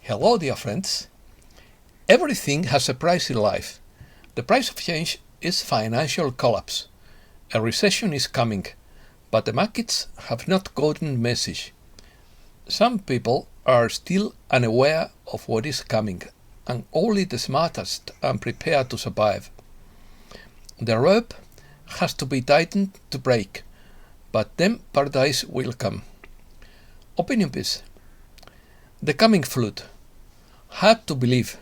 Hello, dear friends. Everything has a price in life. The price of change is financial collapse. A recession is coming, but the markets have not gotten message. Some people are still unaware of what is coming, and only the smartest are prepared to survive. The rope has to be tightened to break, but then paradise will come. Opinion piece. The coming flood. Hard to believe.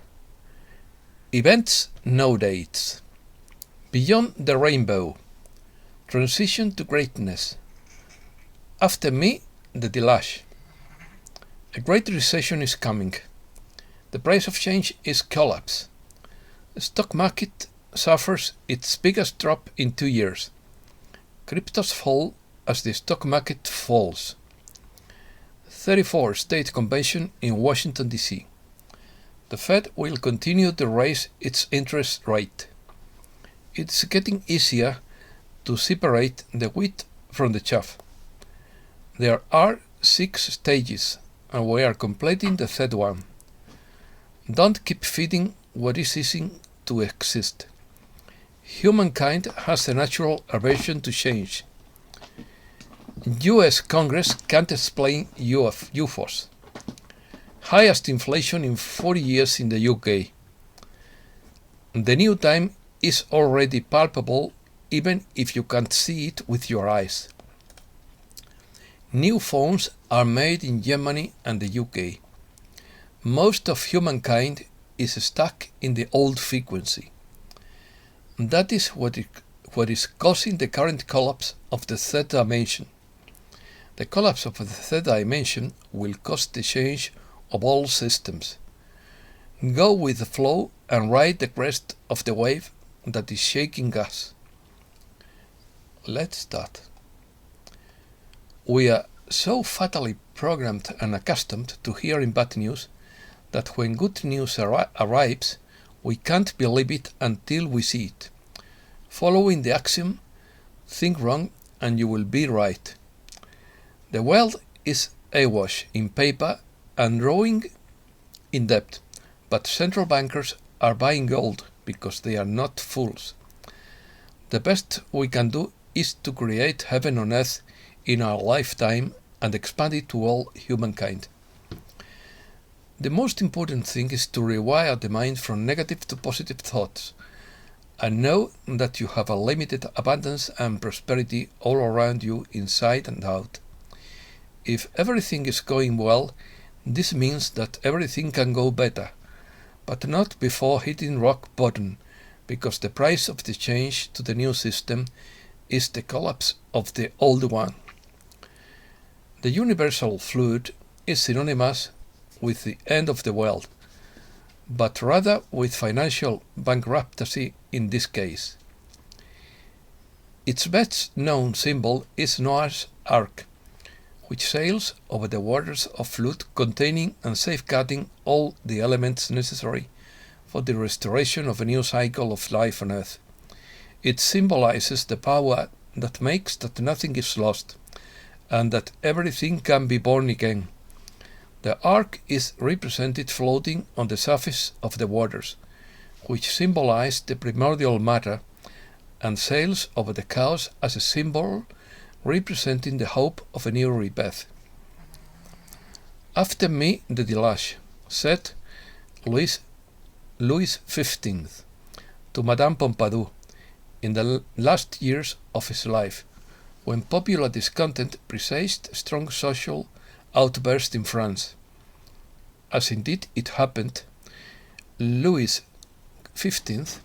Events, no dates. Beyond the rainbow. Transition to greatness. After me, the deluge. A great recession is coming. The price of change is collapse. The stock market suffers its biggest drop in 2 years. Cryptos fall as the stock market falls. 34 State Convention in Washington, D.C. The Fed will continue to raise its interest rate. It's getting easier to separate the wheat from the chaff. There are 6 stages, and we are completing the third one. Don't keep feeding what is ceasing to exist. Humankind has a natural aversion to change. US Congress can't explain UFOs. Highest inflation in 40 years in the UK. The new time is already palpable even if you can't see it with your eyes. New phones are made in Germany and the UK. Most of humankind is stuck in the old frequency. That is what is causing the current collapse of the third dimension. The collapse of the third dimension will cause the change of all systems. Go with the flow and ride the crest of the wave that is shaking us. Let's start. We are so fatally programmed and accustomed to hearing bad news that when good news arrives, we can't believe it until we see it. Following the axiom, think wrong and you will be right. The world is awash in paper and drawing in debt, but central bankers are buying gold because they are not fools. The best we can do is to create heaven on earth in our lifetime and expand it to all humankind. The most important thing is to rewire the mind from negative to positive thoughts and know that you have a limited abundance and prosperity all around you, inside and out. If everything is going well, this means that everything can go better, but not before hitting rock bottom, because the price of the change to the new system is the collapse of the old one. The universal flood is synonymous with the end of the world, but rather with financial bankruptcy in this case. Its best known symbol is Noah's Ark, which sails over the waters of flood, containing and safeguarding all the elements necessary for the restoration of a new cycle of life on earth. It symbolizes the power that makes that nothing is lost, and that everything can be born again. The ark is represented floating on the surface of the waters, which symbolize the primordial matter, and sails over the chaos as a symbol representing the hope of a new rebirth. After me the deluge, said Louis XV to Madame Pompadour in the last years of his life, when popular discontent presaged strong social outburst in France. As indeed it happened, Louis XV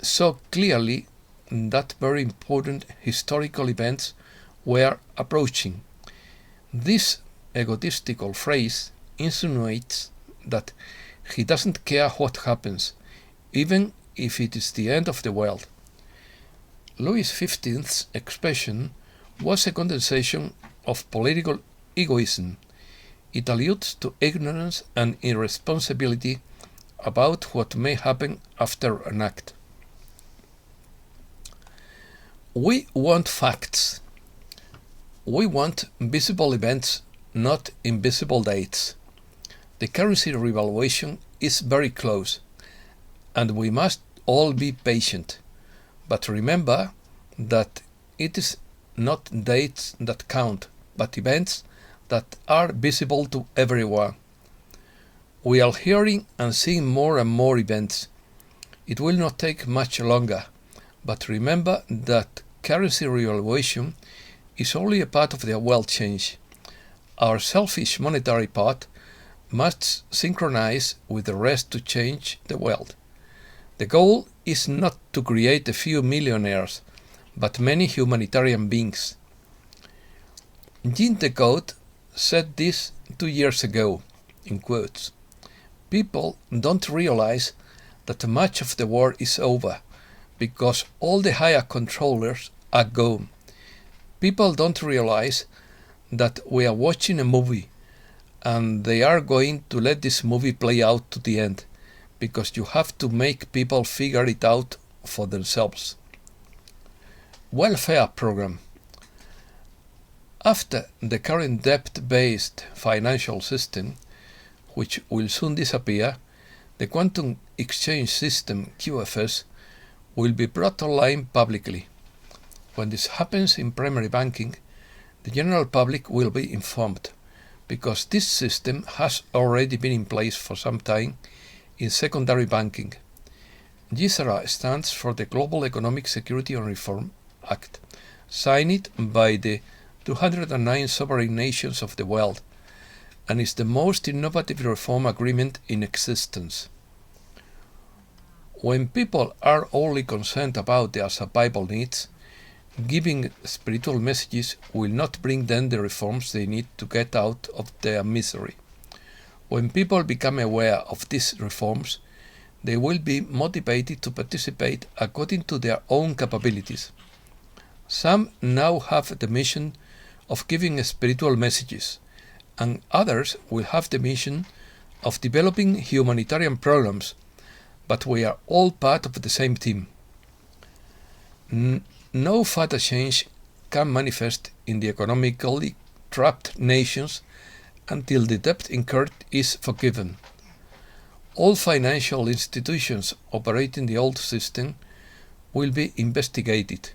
saw clearly that very important historical events were approaching. This egotistical phrase insinuates that he doesn't care what happens, even if it is the end of the world. Louis XV's expression was a condensation of political egoism. It alludes to ignorance and irresponsibility about what may happen after an act. We want facts. We want visible events, not invisible dates. The currency revaluation is very close, and we must all be patient. But remember that it is not dates that count, but events that are visible to everyone. We are hearing and seeing more and more events. It will not take much longer, but remember that currency revaluation is only a part of the world change. Our selfish monetary part must synchronize with the rest to change the world. The goal is not to create a few millionaires, but many humanitarian beings. Jean Decode said this 2 years ago, in quotes. People don't realize that much of the war is over, because all the higher controllers are gone. People don't realize that we are watching a movie, and they are going to let this movie play out to the end, because you have to make people figure it out for themselves. Welfare program. After the current debt-based financial system, which will soon disappear, the quantum exchange system QFS will be brought online publicly. When this happens in primary banking, the general public will be informed, because this system has already been in place for some time in secondary banking. GSRA stands for the Global Economic Security and Reform Act, signed by the 209 sovereign nations of the world, and is the most innovative reform agreement in existence. When people are only concerned about their survival needs, giving spiritual messages will not bring them the reforms they need to get out of their misery. When people become aware of these reforms, they will be motivated to participate according to their own capabilities. Some now have the mission of giving spiritual messages, and others will have the mission of developing humanitarian programs, but we are all part of the same team. No further change can manifest in the economically trapped nations until the debt incurred is forgiven. All financial institutions operating the old system will be investigated,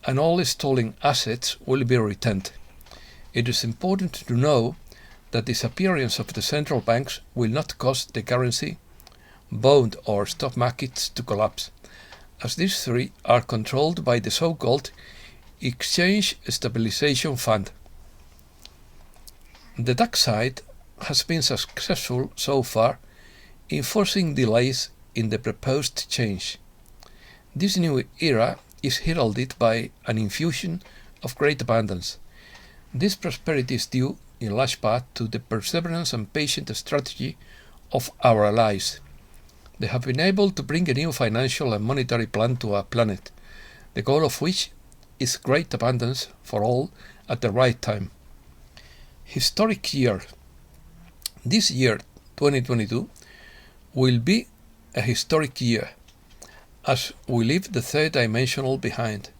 and all stolen assets will be returned. It is important to know that the disappearance of the central banks will not cause the currency, bond or stock markets to collapse, as these three are controlled by the so-called Exchange Stabilization Fund. The dark side has been successful so far in forcing delays in the proposed change. This new era is heralded by an infusion of great abundance. This prosperity is due, in large part, to the perseverance and patient strategy of our allies. They have been able to bring a new financial and monetary plan to our planet, the goal of which is great abundance for all at the right time. Historic year. This year, 2022, will be a historic year, as we leave the third dimensional behind.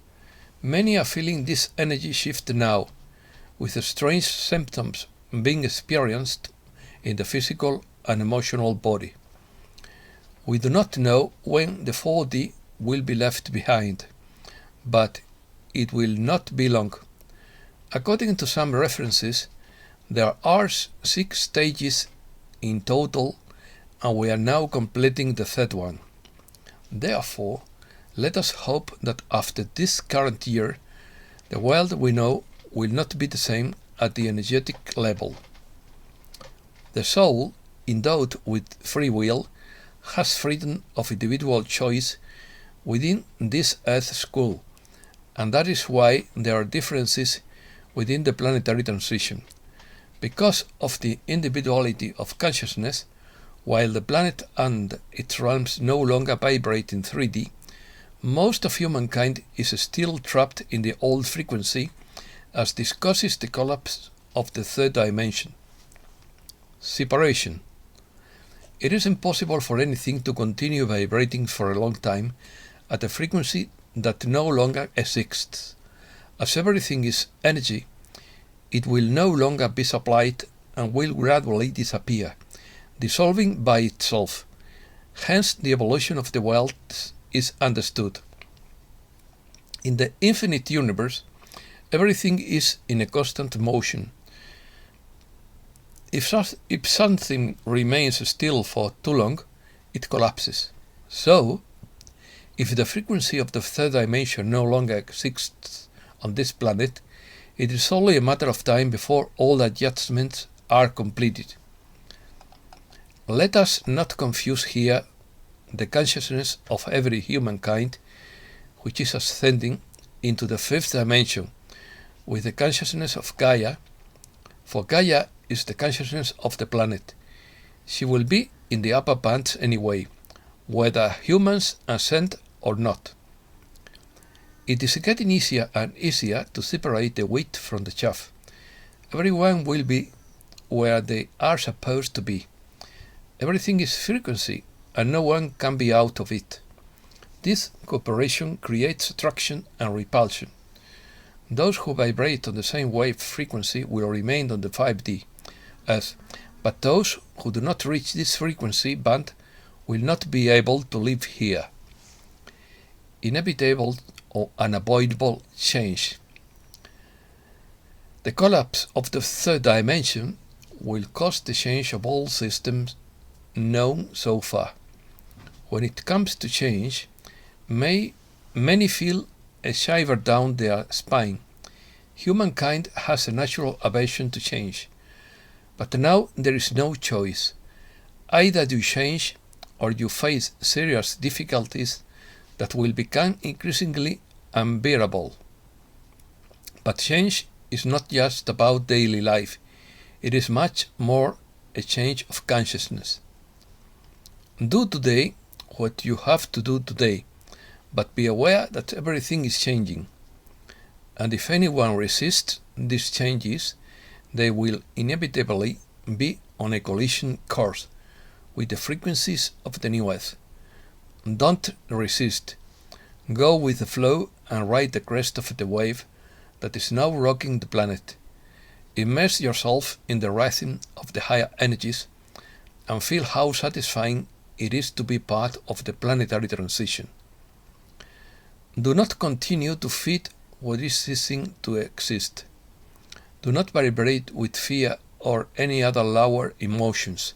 Many are feeling this energy shift now, with strange symptoms being experienced in the physical and emotional body. We do not know when the 4D will be left behind, but it will not be long. According to some references, there are 6 stages in total, and we are now completing the third one. Therefore, let us hope that after this current year, the world we know will not be the same at the energetic level. The soul, endowed with free will, has freedom of individual choice within this Earth school, and that is why there are differences within the planetary transition. Because of the individuality of consciousness, while the planet and its realms no longer vibrate in 3D, most of humankind is still trapped in the old frequency, as this causes the collapse of the third dimension. Separation. It is impossible for anything to continue vibrating for a long time at a frequency that no longer exists. As everything is energy, it will no longer be supplied and will gradually disappear, dissolving by itself. Hence, the evolution of the world is understood. In the infinite universe, everything is in a constant motion. If something remains still for too long, it collapses. So, if the frequency of the third dimension no longer exists on this planet, it is only a matter of time before all the adjustments are completed. Let us not confuse here the consciousness of every humankind, which is ascending into the fifth dimension, with the consciousness of Gaia, for Gaia is the consciousness of the planet. She will be in the upper bands anyway, whether humans ascend or not. It is getting easier and easier to separate the wheat from the chaff. Everyone will be where they are supposed to be. Everything is frequency, and no one can be out of it. This cooperation creates attraction and repulsion. Those who vibrate on the same wave frequency will remain on the 5D Earth, but those who do not reach this frequency band will not be able to live here. Inevitable or unavoidable change. The collapse of the third dimension will cause the change of all systems known so far. When it comes to change, many feel a shiver down their spine. Humankind has a natural aversion to change. But now there is no choice. Either you change or you face serious difficulties that will become increasingly unbearable. But change is not just about daily life. It is much more a change of consciousness. Do today what you have to do today, but be aware that everything is changing. And if anyone resists these changes, they will inevitably be on a collision course with the frequencies of the new Earth. Don't resist. Go with the flow and ride the crest of the wave that is now rocking the planet. Immerse yourself in the rhythm of the higher energies and feel how satisfying it is to be part of the planetary transition. Do not continue to feed what is ceasing to exist. Do not vibrate with fear or any other lower emotions.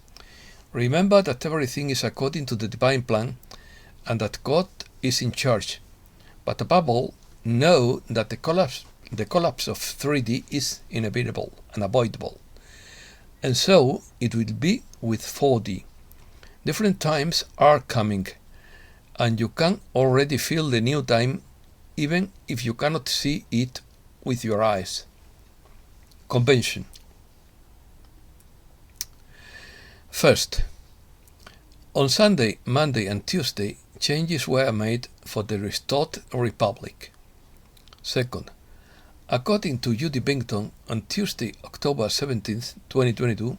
Remember that everything is according to the divine plan and that God is in charge. But above all, know that the collapse of 3D is inevitable, unavoidable. And so it will be with 4D. Different times are coming, and you can already feel the new time even if you cannot see it with your eyes. Convention. First, on Sunday, Monday and Tuesday, changes were made for the restored Republic. Second, according to U.D. Bington, on Tuesday, October 17, 2022,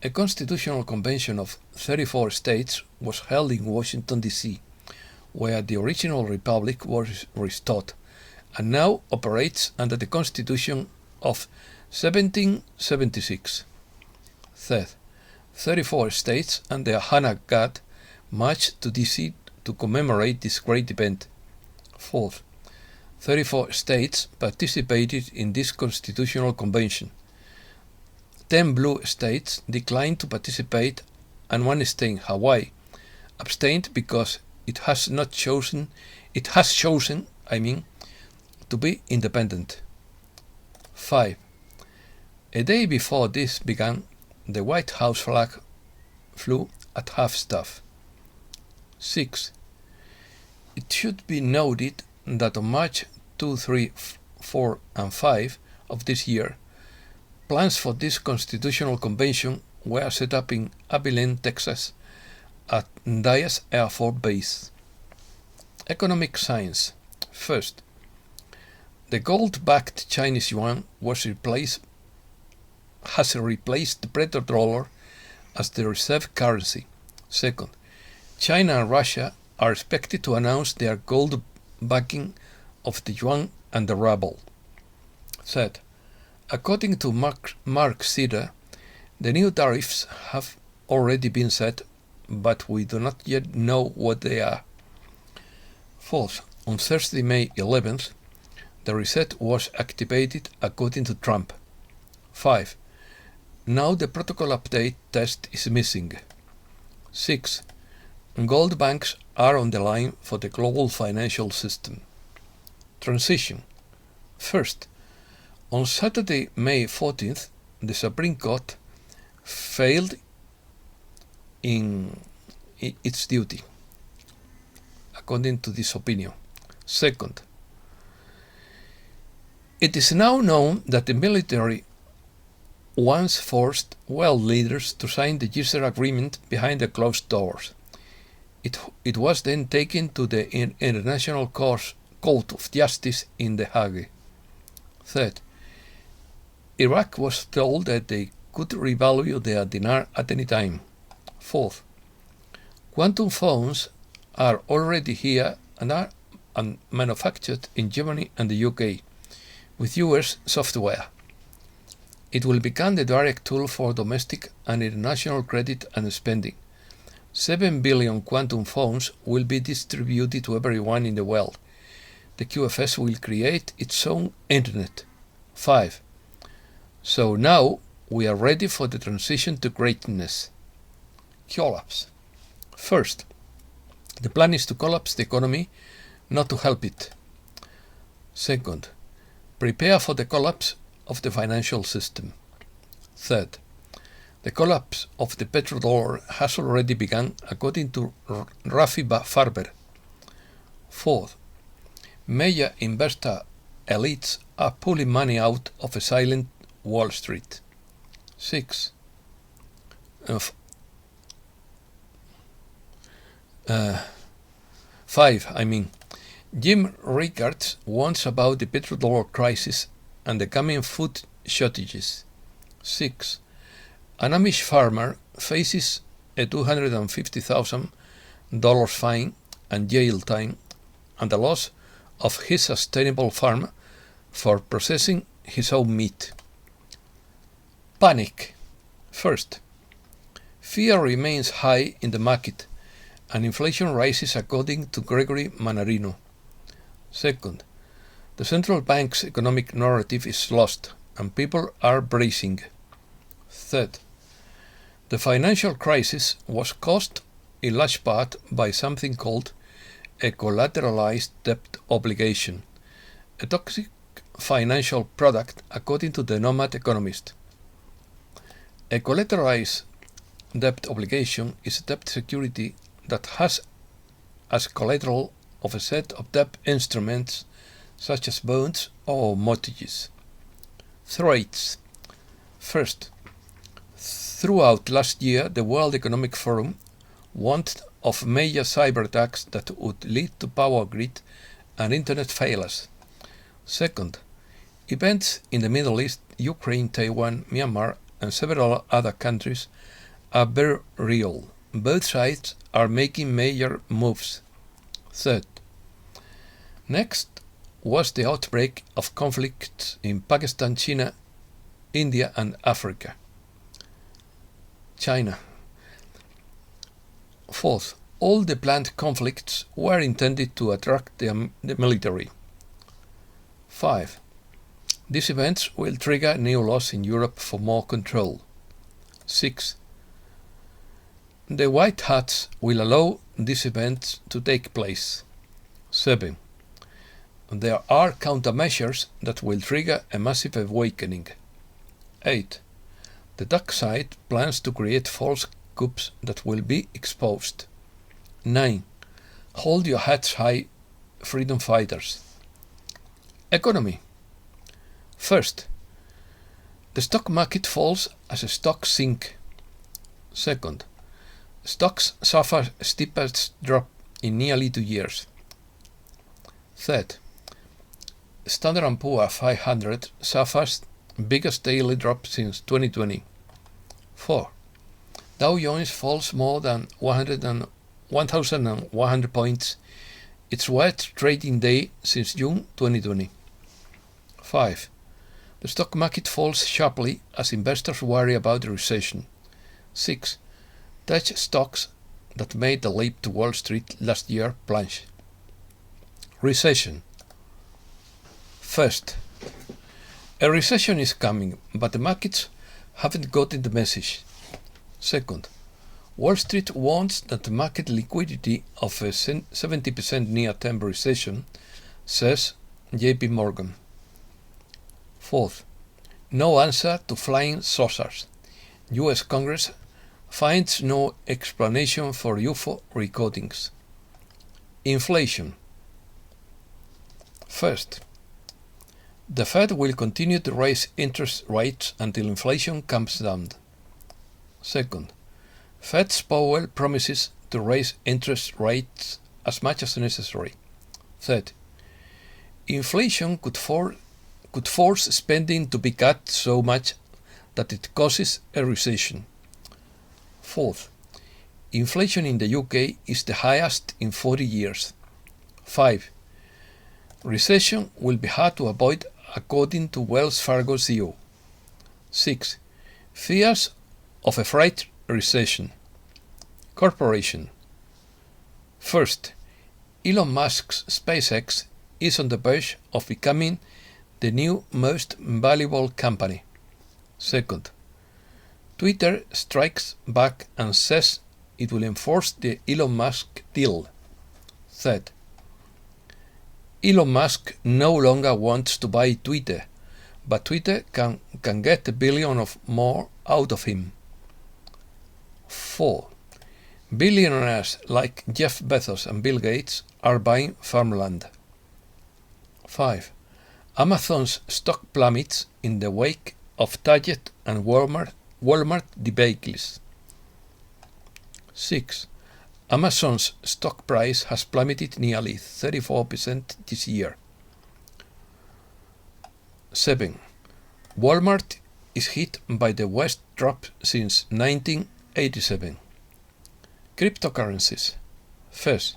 a constitutional convention of 34 states was held in Washington, D.C., where the original republic was restored and now operates under the Constitution of 1776. Third, 34 states and their Hana God marched to D.C. to commemorate this great event. Fourth, 34 states participated in this constitutional convention. 10 blue states declined to participate, and one state, Hawaii, abstained because it has chosen to be independent. 5. A day before this began, the White House flag flew at half-staff. 6. It should be noted that on March 2, 3, 4, and 5 of this year, plans for this constitutional convention were set up in Abilene, Texas, at Dyess Air Force Base. Economic science. First, the gold-backed Chinese yuan has replaced the petrodollar as the reserve currency. Second, China and Russia are expected to announce their gold backing of the yuan and the ruble. Third, according to Mark Sider, the new tariffs have already been set, but we do not yet know what they are. Fourth, on Thursday, May 11th, the reset was activated according to Trump. 5. Now the protocol update test is missing. 6. Gold banks are on the line for the global financial system. Transition. First, on Saturday, May 14th, the Supreme Court failed in its duty, according to this opinion. Second, it is now known that the military once forced world leaders to sign the user agreement behind the closed doors. It was then taken to the International Court of Justice in The Hague. Third, Iraq was told that they could revalue their dinar at any time. Fourth, quantum phones are already here and are manufactured in Germany and the UK with US software. It will become the direct tool for domestic and international credit and spending. 7 billion quantum phones will be distributed to everyone in the world. The QFS will create its own internet. 5. So now we are ready for the transition to greatness. Collapse. First, the plan is to collapse the economy, not to help it. Second, prepare for the collapse of the financial system. Third, the collapse of the petrodollar has already begun, according to Rafi Farber. Fourth, major investor elites are pulling money out of a silent Wall Street. 6. 5. Jim Rickards warns about the petrodollar crisis and the coming food shortages. 6. An Amish farmer faces a $250,000 fine and jail time and the loss of his sustainable farm for processing his own meat. Panic. First, fear remains high in the market and inflation rises, according to Gregory Mannarino. Second, the central bank's economic narrative is lost and people are bracing. Third, the financial crisis was caused in large part by something called a collateralized debt obligation, a toxic financial product, according to the Nomad Economist. A collateralized debt obligation is a debt security that has as collateral of a set of debt instruments such as bonds or mortgages. Threats. First, throughout last year, the World Economic Forum warned of major cyber attacks that would lead to power grid and internet failures. Second, events in the Middle East, Ukraine, Taiwan, Myanmar, and several other countries are very real. Both sides are making major moves. Third, next was the outbreak of conflicts in Pakistan, China, India, and Africa. China. Fourth, all the planned conflicts were intended to attract the military. 5. These events will trigger new laws in Europe for more control. 6. The White Hats will allow these events to take place. 7. There are countermeasures that will trigger a massive awakening. 8. The dark side plans to create false coups that will be exposed. 9. Hold your heads high, freedom fighters. Economy. First, the stock market falls as stocks sink. Second, stocks suffer steepest drop in nearly 2 years. Third, Standard & Poor's 500 suffers biggest daily drop since 2020. 4. Dow Jones falls more than 1,100 points, its worst trading day since June 2020. 5. The stock market falls sharply as investors worry about the recession. 6. Tech stocks that made the leap to Wall Street last year plunged. Recession. First, a recession is coming, but the markets haven't gotten the message. Second, Wall Street warns that the market liquidity of a 70% near-term recession, says JP Morgan. Fourth, no answer to flying saucers. US Congress finds no explanation for UFO recordings. Inflation. First, the Fed will continue to raise interest rates until inflation comes down. Second, Fed's Powell promises to raise interest rates as much as necessary. Third, inflation could force spending to be cut so much that it causes a recession. Fourth, inflation in the UK is the highest in 40 years. 5. Recession will be hard to avoid according to Wells Fargo CEO. 6. Fears of a freight recession. Corporation. First, Elon Musk's SpaceX is on the verge of becoming the new most valuable company. Second, Twitter strikes back and says it will enforce the Elon Musk deal. Third, Elon Musk no longer wants to buy Twitter, but Twitter can get $1 billion or more out of him. 4. Billionaires like Jeff Bezos and Bill Gates are buying farmland. 5. Amazon's stock plummets in the wake of Target and Walmart debacles. 6. Amazon's stock price has plummeted nearly 34% this year. 7. Walmart is hit by the worst drop since 1987. Cryptocurrencies. First,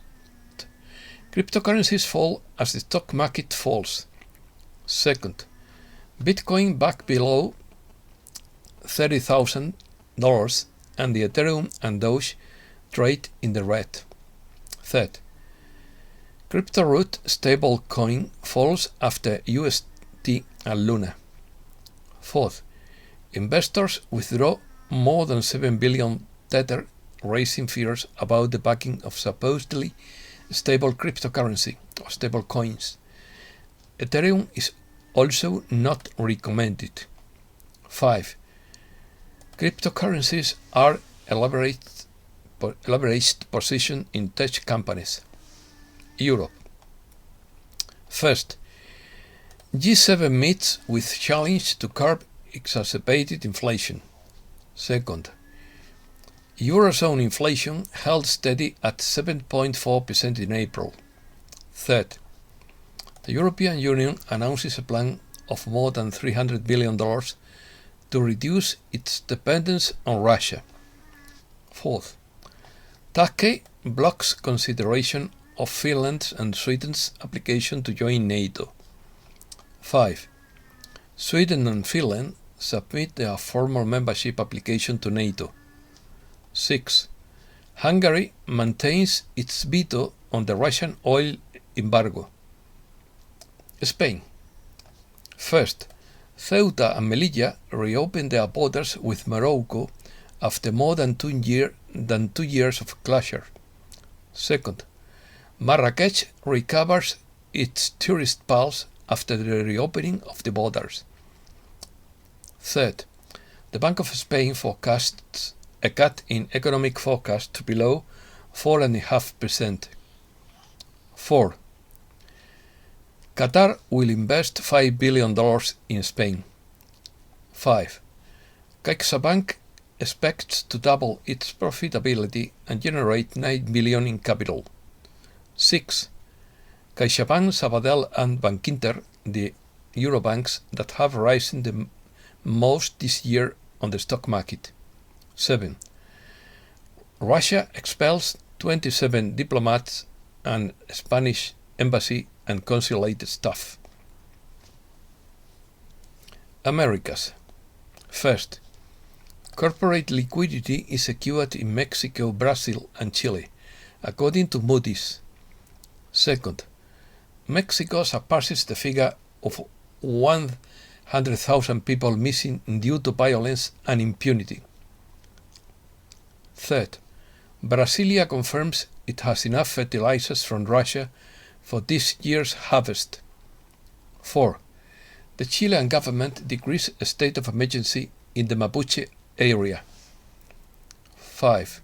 cryptocurrencies fall as the stock market falls. Second, Bitcoin back below $30,000 and the Ethereum and Doge trade in the red. Third, CryptoRoot stablecoin falls after UST and Luna. Fourth, investors withdraw more than 7 billion Tether, raising fears about the backing of supposedly stable cryptocurrency or stable coins. Ethereum is also not recommended. 5. Cryptocurrencies are a leveraged position in tech companies. Europe. First, G7 meets with challenge to curb exacerbated inflation. Second, Eurozone inflation held steady at 7.4% in April. Third, the European Union announces a plan of more than $300 billion to reduce its dependence on Russia. Fourth, Turkey blocks consideration of Finland's and Sweden's application to join NATO. 5. Sweden and Finland submit their formal membership application to NATO. 6. Hungary maintains its veto on the Russian oil embargo. Spain. First, Ceuta and Melilla reopened their borders with Morocco after more than 2 years of closure. Second, Marrakech recovers its tourist pulse after the reopening of the borders. Third, the Bank of Spain forecasts a cut in economic forecast to below 4.5%. 4. Qatar will invest $5 billion in Spain. 5. CaixaBank expects to double its profitability and generate $9 billion in capital. 6. CaixaBank, Sabadell and Bankinter, the Eurobanks that have risen the most this year on the stock market. 7. Russia expels 27 diplomats and Spanish embassy and consulate staff. Americas. First, Corporate liquidity is secured in Mexico, Brazil, and Chile, according to Moody's. Second, Mexico surpasses the figure of 100,000 people missing due to violence and impunity. Third, Brasilia confirms it has enough fertilizers from Russia for this year's harvest. 4. The Chilean government decrees a state of emergency in the Mapuche area. 5.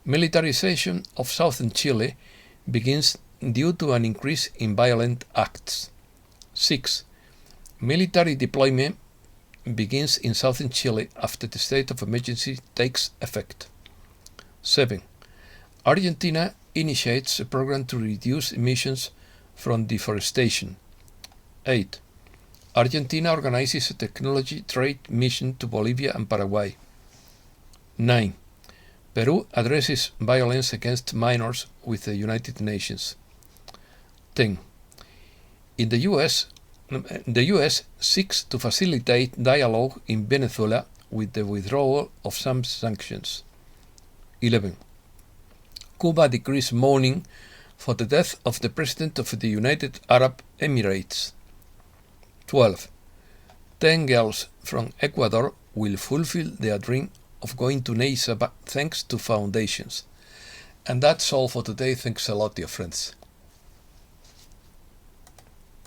Militarization of southern Chile begins due to an increase in violent acts. 6. Military deployment begins in southern Chile after the state of emergency takes effect. 7. Argentina initiates a program to reduce emissions from deforestation. 8. Argentina organizes a technology trade mission to Bolivia and Paraguay. 9. Peru addresses violence against minors with the United Nations. 10. The US seeks to facilitate dialogue in Venezuela with the withdrawal of some sanctions. 11. Cuba decrees mourning for the death of the President of the United Arab Emirates. 12. 10 girls from Ecuador will fulfill their dream of going to NASA thanks to foundations. And that's all for today. Thanks a lot, dear friends.